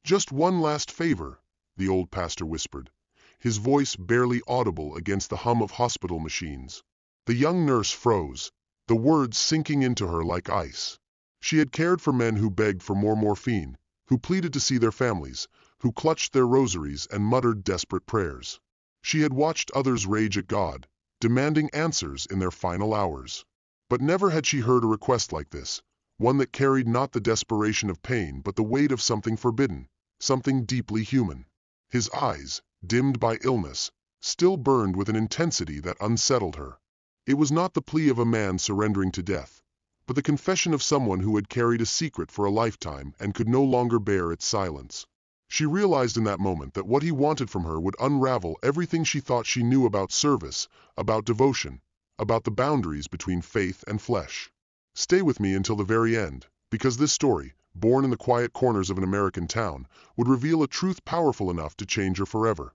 "Just one last favor," the old pastor whispered, his voice barely audible against the hum of hospital machines. The young nurse froze, the words sinking into her like ice. She had cared for men who begged for more morphine, who pleaded to see their families, who clutched their rosaries and muttered desperate prayers. She had watched others rage at God, demanding answers in their final hours. But never had she heard a request like this, one that carried not the desperation of pain but the weight of something forbidden, something deeply human. His eyes, dimmed by illness, still burned with an intensity that unsettled her. It was not the plea of a man surrendering to death, but the confession of someone who had carried a secret for a lifetime and could no longer bear its silence. She realized in that moment that what he wanted from her would unravel everything she thought she knew about service, about devotion, about the boundaries between faith and flesh. "Stay with me until the very end, because this story, born in the quiet corners of an American town, would reveal a truth powerful enough to change her forever."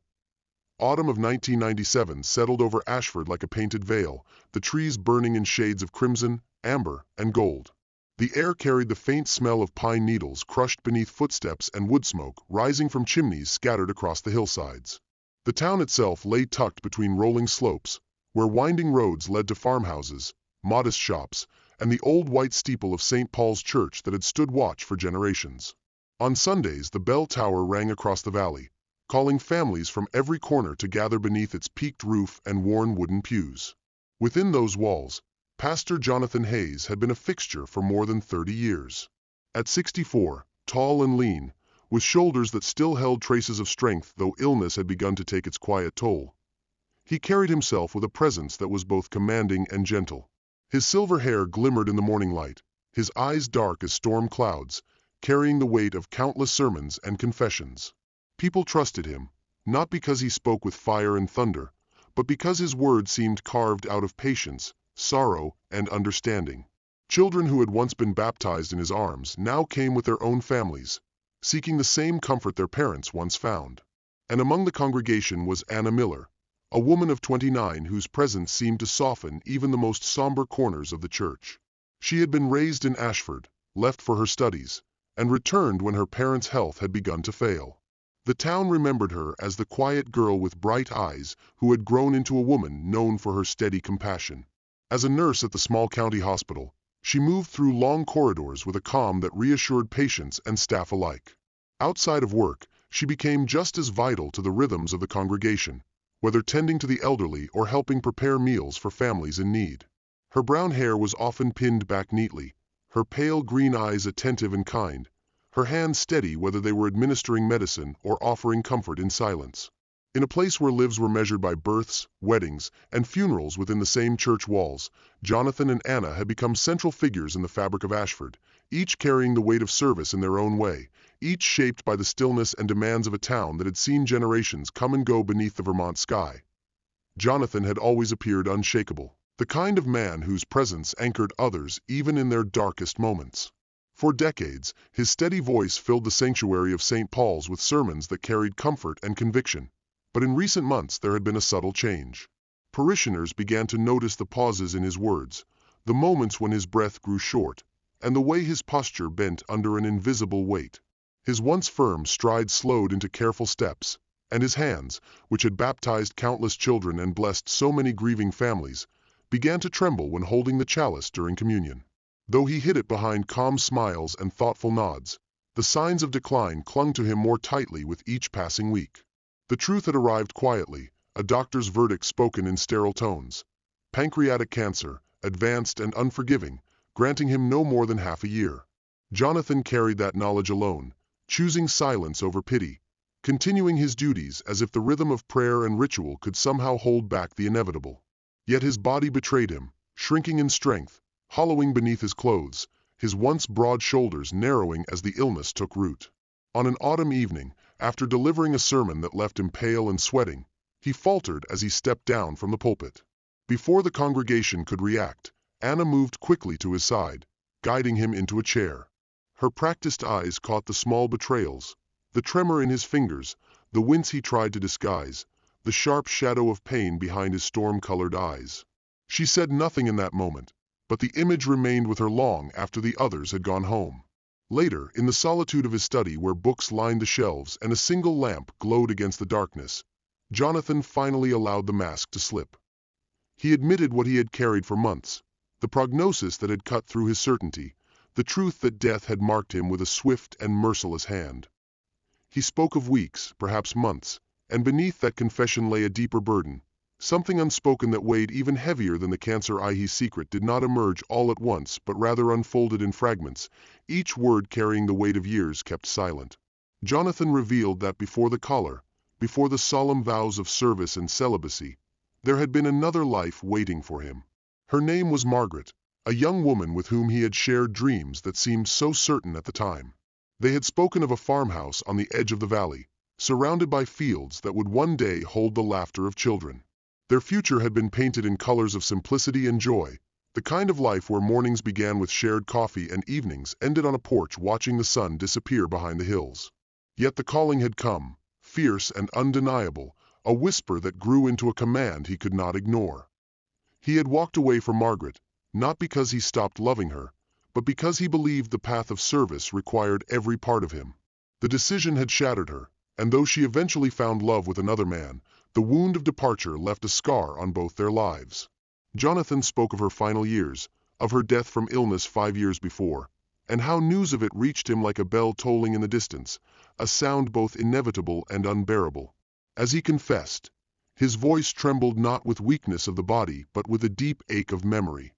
Autumn of 1997 settled over Ashford like a painted veil, the trees burning in shades of crimson, amber, and gold. The air carried the faint smell of pine needles crushed beneath footsteps and wood smoke rising from chimneys scattered across the hillsides. The town itself lay tucked between rolling slopes, where winding roads led to farmhouses, modest shops, and the old white steeple of St. Paul's Church that had stood watch for generations. On Sundays, the bell tower rang across the valley, calling families from every corner to gather beneath its peaked roof and worn wooden pews. Within those walls, Pastor Jonathan Hayes had been a fixture for more than 30 years. At 64, tall and lean, with shoulders that still held traces of strength though illness had begun to take its quiet toll, he carried himself with a presence that was both commanding and gentle. His silver hair glimmered in the morning light, his eyes dark as storm clouds, carrying the weight of countless sermons and confessions. People trusted him, not because he spoke with fire and thunder, but because his words seemed carved out of patience, sorrow, and understanding. Children who had once been baptized in his arms now came with their own families, seeking the same comfort their parents once found. And among the congregation was Anna Miller, a woman of 29 whose presence seemed to soften even the most somber corners of the church. She had been raised in Ashford, left for her studies, and returned when her parents' health had begun to fail. The town remembered her as the quiet girl with bright eyes who had grown into a woman known for her steady compassion. As a nurse at the small county hospital, she moved through long corridors with a calm that reassured patients and staff alike. Outside of work, she became just as vital to the rhythms of the congregation, whether tending to the elderly or helping prepare meals for families in need. Her brown hair was often pinned back neatly, her pale green eyes attentive and kind, her hands steady whether they were administering medicine or offering comfort in silence. In a place where lives were measured by births, weddings, and funerals within the same church walls, Jonathan and Anna had become central figures in the fabric of Ashford, each carrying the weight of service in their own way, each shaped by the stillness and demands of a town that had seen generations come and go beneath the Vermont sky. Jonathan had always appeared unshakable, the kind of man whose presence anchored others even in their darkest moments. For decades, his steady voice filled the sanctuary of St. Paul's with sermons that carried comfort and conviction. But in recent months there had been a subtle change. Parishioners began to notice the pauses in his words, the moments when his breath grew short, and the way his posture bent under an invisible weight. His once firm stride slowed into careful steps, and his hands, which had baptized countless children and blessed so many grieving families, began to tremble when holding the chalice during communion. Though he hid it behind calm smiles and thoughtful nods, the signs of decline clung to him more tightly with each passing week. The truth had arrived quietly, a doctor's verdict spoken in sterile tones. Pancreatic cancer, advanced and unforgiving, granting him no more than half a year. Jonathan carried that knowledge alone, choosing silence over pity, continuing his duties as if the rhythm of prayer and ritual could somehow hold back the inevitable. Yet his body betrayed him, shrinking in strength, hollowing beneath his clothes, his once broad shoulders narrowing as the illness took root. On an autumn evening, after delivering a sermon that left him pale and sweating, he faltered as he stepped down from the pulpit. Before the congregation could react, Anna moved quickly to his side, guiding him into a chair. Her practiced eyes caught the small betrayals, the tremor in his fingers, the wince he tried to disguise, the sharp shadow of pain behind his storm-colored eyes. She said nothing in that moment, but the image remained with her long after the others had gone home. Later, in the solitude of his study where books lined the shelves and a single lamp glowed against the darkness, Jonathan finally allowed the mask to slip. He admitted what he had carried for months, the prognosis that had cut through his certainty, the truth that death had marked him with a swift and merciless hand. He spoke of weeks, perhaps months, and beneath that confession lay a deeper burden. Something unspoken that weighed even heavier than the cancer his secret did not emerge all at once but rather unfolded in fragments, each word carrying the weight of years kept silent. Jonathan revealed that before the collar, before the solemn vows of service and celibacy, there had been another life waiting for him. Her name was Margaret, a young woman with whom he had shared dreams that seemed so certain at the time. They had spoken of a farmhouse on the edge of the valley, surrounded by fields that would one day hold the laughter of children. Their future had been painted in colors of simplicity and joy, the kind of life where mornings began with shared coffee and evenings ended on a porch watching the sun disappear behind the hills. Yet the calling had come, fierce and undeniable, a whisper that grew into a command he could not ignore. He had walked away from Margaret, not because he stopped loving her, but because he believed the path of service required every part of him. The decision had shattered her, and though she eventually found love with another man, the wound of departure left a scar on both their lives. Jonathan spoke of her final years, of her death from illness 5 years before, and how news of it reached him like a bell tolling in the distance, a sound both inevitable and unbearable. As he confessed, his voice trembled not with weakness of the body but with a deep ache of memory.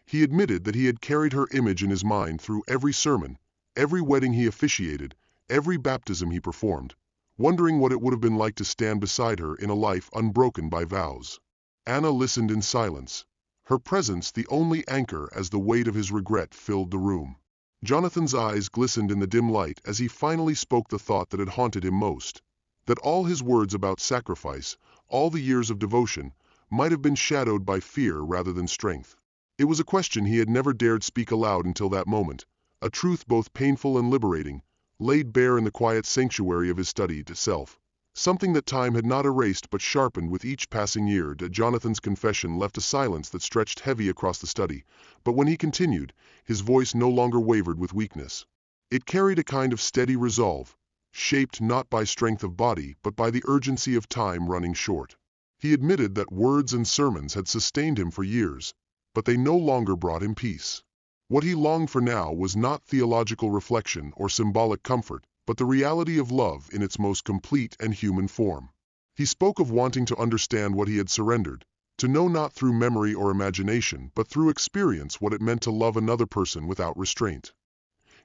He admitted that he had carried her image in his mind through every sermon, every wedding he officiated, every baptism he performed, wondering what it would have been like to stand beside her in a life unbroken by vows. Anna listened in silence, her presence the only anchor as the weight of his regret filled the room. Jonathan's eyes glistened in the dim light as he finally spoke the thought that had haunted him most, that all his words about sacrifice, all the years of devotion, might have been shadowed by fear rather than strength. It was a question he had never dared speak aloud until that moment, a truth both painful and liberating, laid bare in the quiet sanctuary of his studied self, something that time had not erased but sharpened with each passing year. Jonathan's confession left a silence that stretched heavy across the study, but when he continued, his voice no longer wavered with weakness. It carried a kind of steady resolve, shaped not by strength of body but by the urgency of time running short. He admitted that words and sermons had sustained him for years, but they no longer brought him peace. What he longed for now was not theological reflection or symbolic comfort, but the reality of love in its most complete and human form. He spoke of wanting to understand what he had surrendered, to know not through memory or imagination but through experience what it meant to love another person without restraint.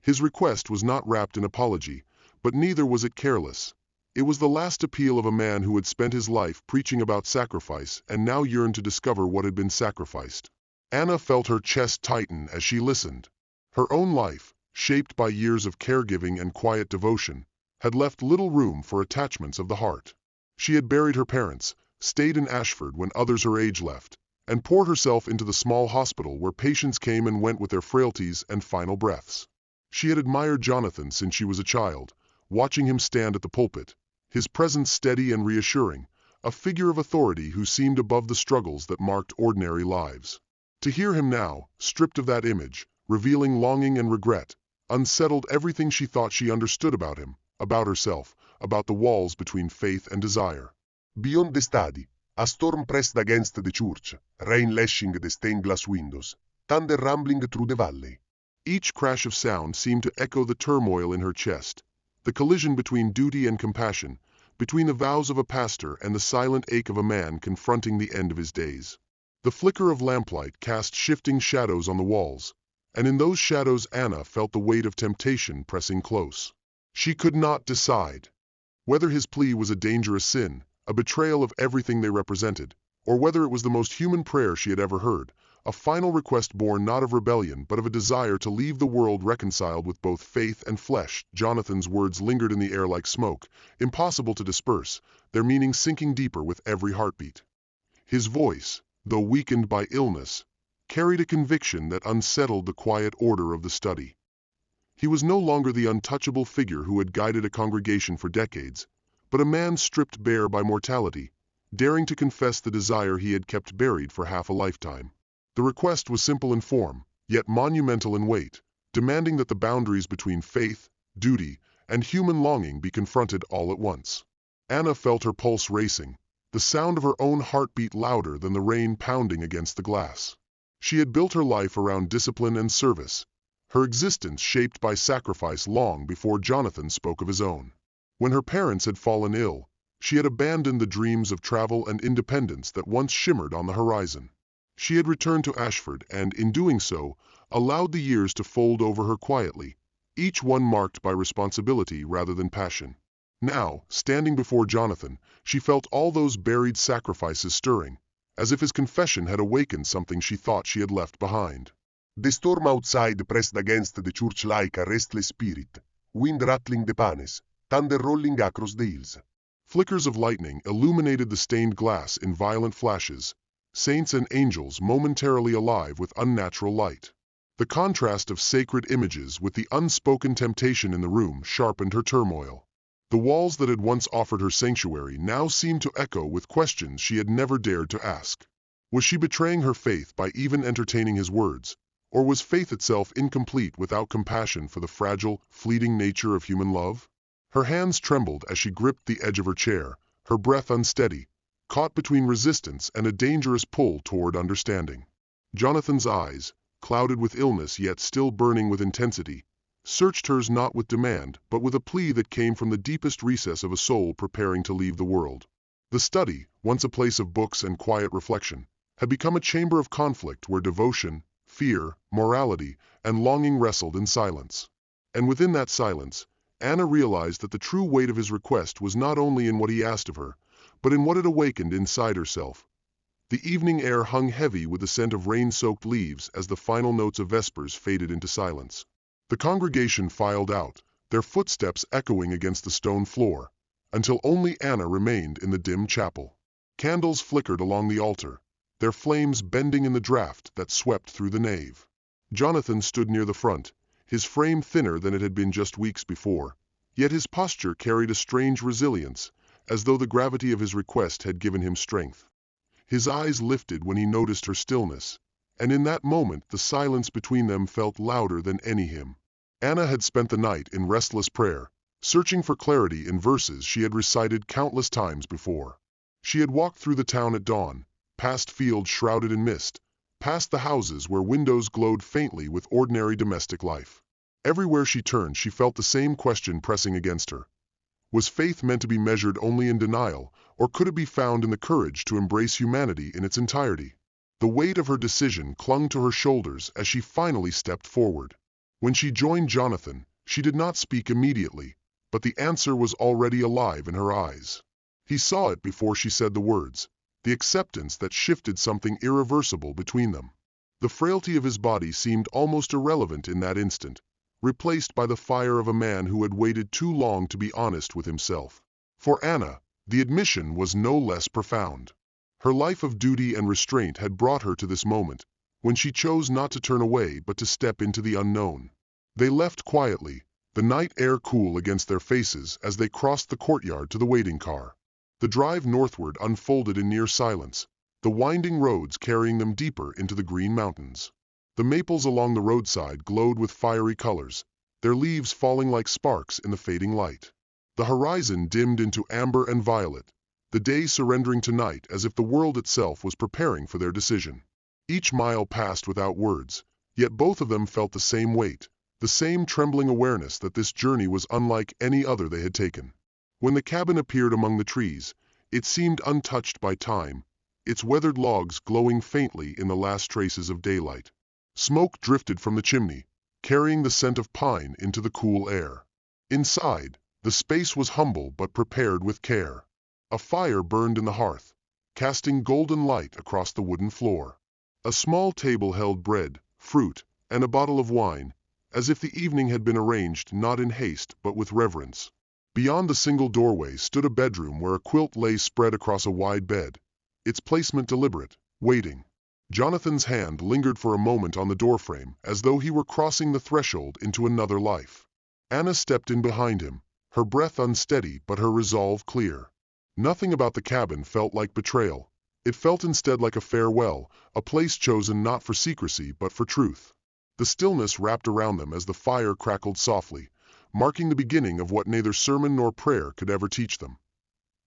His request was not wrapped in apology, but neither was it careless. It was the last appeal of a man who had spent his life preaching about sacrifice and now yearned to discover what had been sacrificed. Anna felt her chest tighten as she listened. Her own life, shaped by years of caregiving and quiet devotion, had left little room for attachments of the heart. She had buried her parents, stayed in Ashford when others her age left, and poured herself into the small hospital where patients came and went with their frailties and final breaths. She had admired Jonathan since she was a child, watching him stand at the pulpit, his presence steady and reassuring, a figure of authority who seemed above the struggles that marked ordinary lives. To hear him now, stripped of that image, revealing longing and regret, unsettled everything she thought she understood about him, about herself, about the walls between faith and desire. Beyond the study, a storm pressed against the church, rain lashing the stained glass windows, thunder rumbling through the valley. Each crash of sound seemed to echo the turmoil in her chest, the collision between duty and compassion, between the vows of a pastor and the silent ache of a man confronting the end of his days. The flicker of lamplight cast shifting shadows on the walls, and in those shadows Anna felt the weight of temptation pressing close. She could not decide whether his plea was a dangerous sin, a betrayal of everything they represented, or whether it was the most human prayer she had ever heard, a final request born not of rebellion but of a desire to leave the world reconciled with both faith and flesh. Jonathan's words lingered in the air like smoke, impossible to disperse, their meaning sinking deeper with every heartbeat. His voice, though weakened by illness, carried a conviction that unsettled the quiet order of the study. He was no longer the untouchable figure who had guided a congregation for decades, but a man stripped bare by mortality, daring to confess the desire he had kept buried for half a lifetime. The request was simple in form, yet monumental in weight. demanding that the boundaries between faith, duty, and human longing be confronted all at once. Anna felt her pulse racing, the sound of her own heartbeat louder than the rain pounding against the glass. She had built her life around discipline and service, her existence shaped by sacrifice long before Jonathan spoke of his own. When her parents had fallen ill, she had abandoned the dreams of travel and independence that once shimmered on the horizon. She had returned to Ashford and, in doing so, allowed the years to fold over her quietly, each one marked by responsibility rather than passion. Now, standing before Jonathan, she felt all those buried sacrifices stirring, as if his confession had awakened something she thought she had left behind. The storm outside pressed against the church like a restless spirit, wind rattling the panes, thunder rolling across the hills. Flickers of lightning illuminated the stained glass in violent flashes, saints and angels momentarily alive with unnatural light. The contrast of sacred images with the unspoken temptation in the room sharpened her turmoil. The walls that had once offered her sanctuary now seemed to echo with questions she had never dared to ask. Was she betraying her faith by even entertaining his words, or was faith itself incomplete without compassion for the fragile, fleeting nature of human love? Her hands trembled as she gripped the edge of her chair, her breath unsteady, caught between resistance and a dangerous pull toward understanding. Jonathan's eyes, clouded with illness yet still burning with intensity, searched hers not with demand but with a plea that came from the deepest recess of a soul preparing to leave the world. The study, once a place of books and quiet reflection, had become a chamber of conflict where devotion, fear, morality, and longing wrestled in silence. And within that silence, Anna realized that the true weight of his request was not only in what he asked of her, but in what it awakened inside herself. The evening air hung heavy with the scent of rain-soaked leaves as the final notes of Vespers faded into silence. The congregation filed out, their footsteps echoing against the stone floor, until only Anna remained in the dim chapel. Candles flickered along the altar, their flames bending in the draught that swept through the nave. Jonathan stood near the front, his frame thinner than it had been just weeks before, yet his posture carried a strange resilience, as though the gravity of his request had given him strength. His eyes lifted when he noticed her stillness, and in that moment the silence between them felt louder than any hymn. Anna had spent the night in restless prayer, searching for clarity in verses she had recited countless times before. She had walked through the town at dawn, past fields shrouded in mist, past the houses where windows glowed faintly with ordinary domestic life. Everywhere she turned she felt the same question pressing against her. Was faith meant to be measured only in denial, or could it be found in the courage to embrace humanity in its entirety? The weight of her decision clung to her shoulders as she finally stepped forward. When she joined Jonathan, she did not speak immediately, but the answer was already alive in her eyes. He saw it before she said the words, the acceptance that shifted something irreversible between them. The frailty of his body seemed almost irrelevant in that instant, replaced by the fire of a man who had waited too long to be honest with himself. For Anna, the admission was no less profound. Her life of duty and restraint had brought her to this moment, when she chose not to turn away but to step into the unknown. They left quietly, the night air cool against their faces as they crossed the courtyard to the waiting car. The drive northward unfolded in near silence, the winding roads carrying them deeper into the green mountains. The maples along the roadside glowed with fiery colors, their leaves falling like sparks in the fading light. The horizon dimmed into amber and violet, the day surrendering to night as if the world itself was preparing for their decision. Each mile passed without words, yet both of them felt the same weight, the same trembling awareness that this journey was unlike any other they had taken. When the cabin appeared among the trees, it seemed untouched by time, its weathered logs glowing faintly in the last traces of daylight. Smoke drifted from the chimney, carrying the scent of pine into the cool air. Inside, the space was humble but prepared with care. A fire burned in the hearth, casting golden light across the wooden floor. A small table held bread, fruit, and a bottle of wine, as if the evening had been arranged not in haste but with reverence. Beyond the single doorway stood a bedroom where a quilt lay spread across a wide bed, its placement deliberate, waiting. Jonathan's hand lingered for a moment on the doorframe, as though he were crossing the threshold into another life. Anna stepped in behind him, her breath unsteady but her resolve clear. Nothing about the cabin felt like betrayal. It felt instead like a farewell, a place chosen not for secrecy but for truth. The stillness wrapped around them as the fire crackled softly, marking the beginning of what neither sermon nor prayer could ever teach them.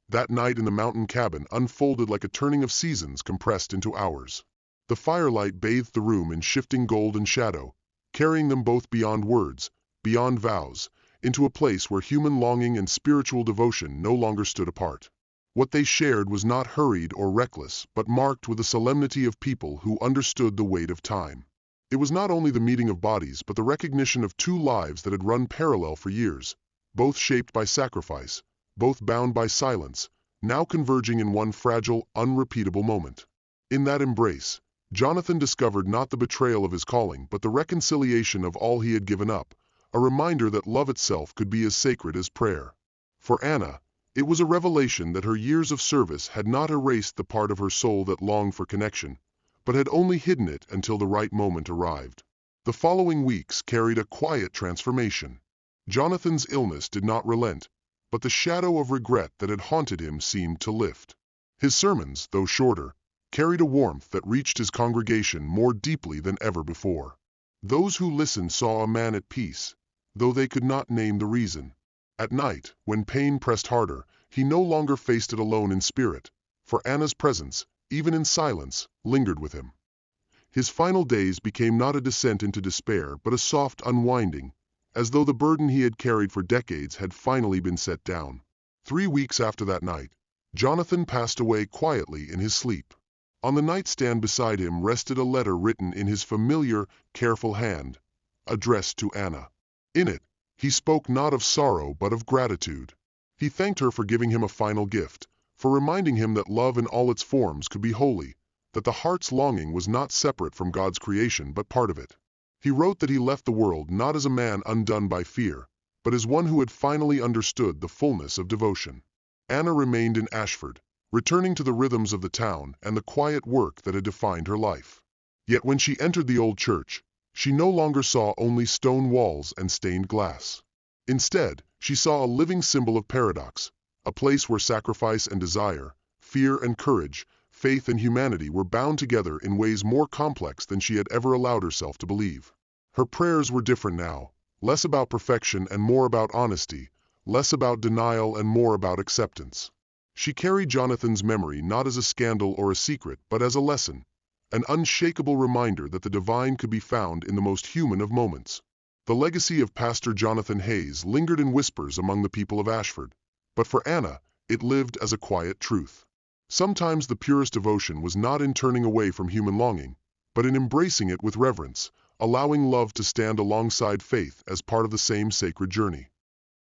That night in the mountain cabin unfolded like a turning of seasons compressed into hours. The firelight bathed the room in shifting gold and shadow, carrying them both beyond words, beyond vows, into a place where human longing and spiritual devotion no longer stood apart. What they shared was not hurried or reckless, but marked with the solemnity of people who understood the weight of time. It was not only the meeting of bodies, but the recognition of two lives that had run parallel for years, both shaped by sacrifice, both bound by silence, now converging in one fragile, unrepeatable moment. In that embrace, Jonathan discovered not the betrayal of his calling, but the reconciliation of all he had given up, a reminder that love itself could be as sacred as prayer. For Anna, it was a revelation that her years of service had not erased the part of her soul that longed for connection, but had only hidden it until the right moment arrived. The following weeks carried a quiet transformation. Jonathan's illness did not relent, but the shadow of regret that had haunted him seemed to lift. His sermons, though shorter, carried a warmth that reached his congregation more deeply than ever before. Those who listened saw a man at peace, though they could not name the reason. At night, when pain pressed harder, he no longer faced it alone in spirit, for Anna's presence, even in silence, lingered with him. His final days became not a descent into despair, but a soft unwinding, as though the burden he had carried for decades had finally been set down. 3 weeks after that night, Jonathan passed away quietly in his sleep. On the nightstand beside him rested a letter written in his familiar, careful hand, addressed to Anna. In it, he spoke not of sorrow but of gratitude. He thanked her for giving him a final gift, for reminding him that love in all its forms could be holy, that the heart's longing was not separate from God's creation but part of it. He wrote that he left the world not as a man undone by fear, but as one who had finally understood the fullness of devotion. Anna remained in Ashford, returning to the rhythms of the town and the quiet work that had defined her life. Yet when she entered the old church, she no longer saw only stone walls and stained glass. Instead, she saw a living symbol of paradox, a place where sacrifice and desire, fear and courage, faith and humanity were bound together in ways more complex than she had ever allowed herself to believe. Her prayers were different now, less about perfection and more about honesty, less about denial and more about acceptance. She carried Jonathan's memory not as a scandal or a secret, but as a lesson, an unshakable reminder that the divine could be found in the most human of moments. The legacy of Pastor Jonathan Hayes lingered in whispers among the people of Ashford, but for Anna, it lived as a quiet truth. Sometimes the purest devotion was not in turning away from human longing, but in embracing it with reverence, allowing love to stand alongside faith as part of the same sacred journey.